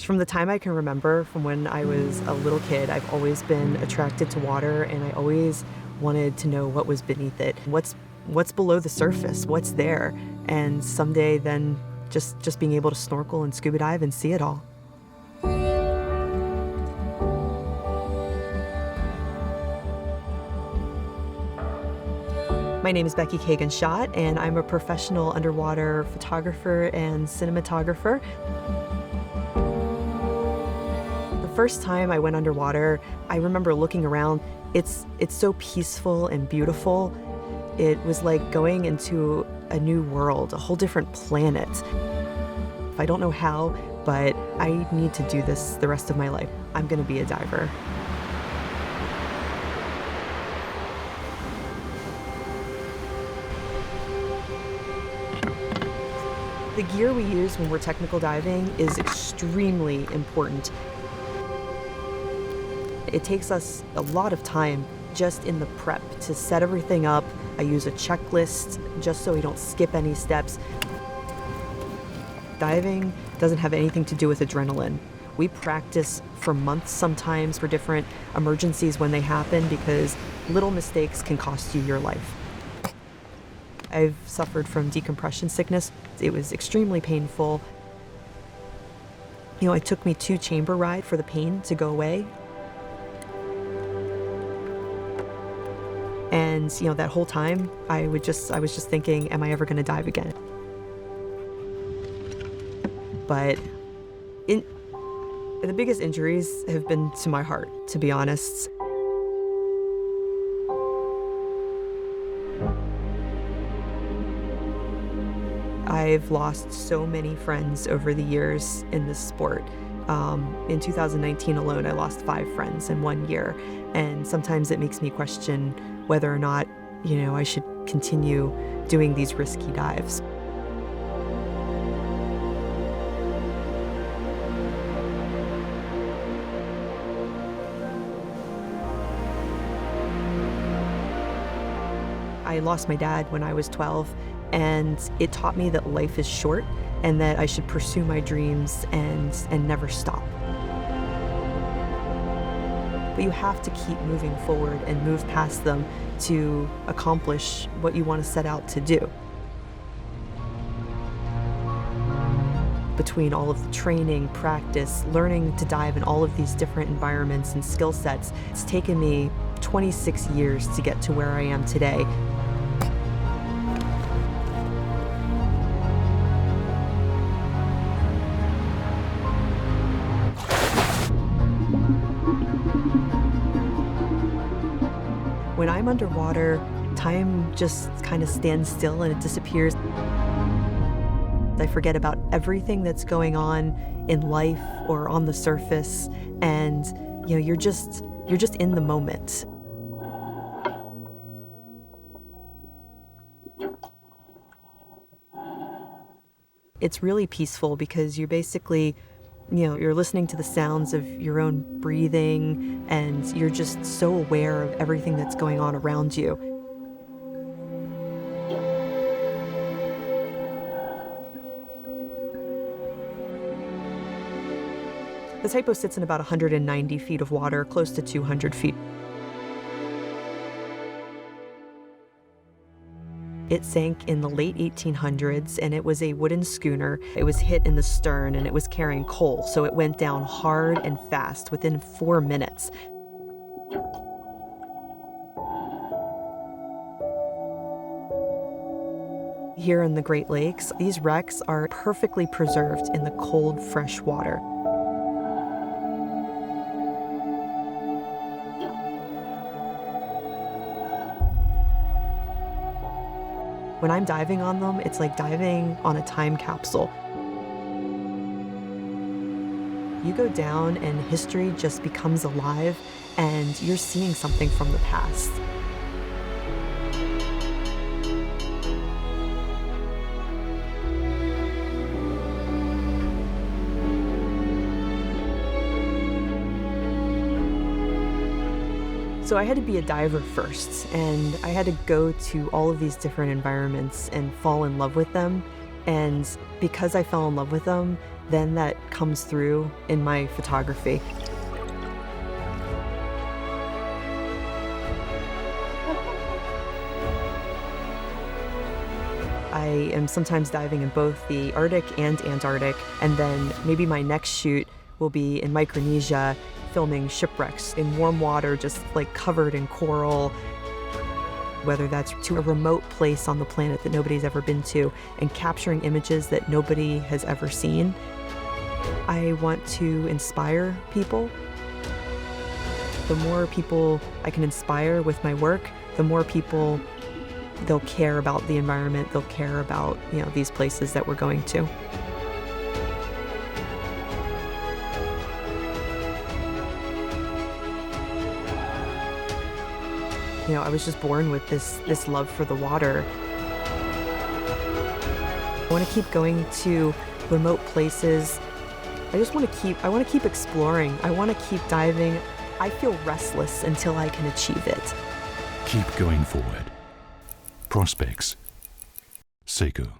From the time I can remember, from when I was a little kid, I've always been attracted to water, and I always wanted to know what was beneath it. What's below the surface? What's there? And someday then just being able to snorkel and scuba dive and see it all. My name is Becky Kagan Schott, and I'm a professional underwater photographer and cinematographer. The first time I went underwater, I remember looking around. It's so peaceful and beautiful. It was like going into a new world, a whole different planet. I don't know how, but I need to do this the rest of my life. I'm gonna be a diver. The gear we use when we're technical diving is extremely important. It takes us a lot of time just in the prep to set everything up. I use a checklist just so we don't skip any steps. Diving doesn't have anything to do with adrenaline. We practice for months sometimes for different emergencies when they happen, because little mistakes can cost you your life. I've suffered from decompression sickness. It was extremely painful. It took me 2 chamber ride for the pain to go away. And, that whole time, I was just thinking, am I ever gonna dive again? But the biggest injuries have been to my heart, to be honest. I've lost so many friends over the years in this sport. In 2019 alone, I lost 5 friends in 1 year. And sometimes it makes me question whether or not, I should continue doing these risky dives. I lost my dad when I was 12, and it taught me that life is short and that I should pursue my dreams and never stop. But you have to keep moving forward and move past them to accomplish what you want to set out to do. Between all of the training, practice, learning to dive in all of these different environments and skill sets, it's taken me 26 years to get to where I am today. When I'm underwater, time just kind of stands still and it disappears. I forget about everything that's going on in life or on the surface, and you're just in the moment. It's really peaceful because you're basically you're listening to the sounds of your own breathing, and you're just so aware of everything that's going on around you. The Typo sits in about 190 feet of water, close to 200 feet. It sank in the late 1800s, and it was a wooden schooner. It was hit in the stern, and it was carrying coal, so it went down hard and fast within 4 minutes. Here in the Great Lakes, these wrecks are perfectly preserved in the cold, fresh water. When I'm diving on them, it's like diving on a time capsule. You go down and history just becomes alive, and you're seeing something from the past. So I had to be a diver first, and I had to go to all of these different environments and fall in love with them. And because I fell in love with them, then that comes through in my photography. I am sometimes diving in both the Arctic and Antarctic, and then maybe my next shoot will be in Micronesia, filming shipwrecks in warm water, just like covered in coral, whether that's to a remote place on the planet that nobody's ever been to, and capturing images that nobody has ever seen. I want to inspire people. The more people I can inspire with my work, the more people they'll care about the environment, they'll care about, these places that we're going to. I was just born with this love for the water. I want to keep going to remote places. I want to keep exploring. I want to keep diving. I feel restless until I can achieve it. Keep going forward. Prospects. Seiko.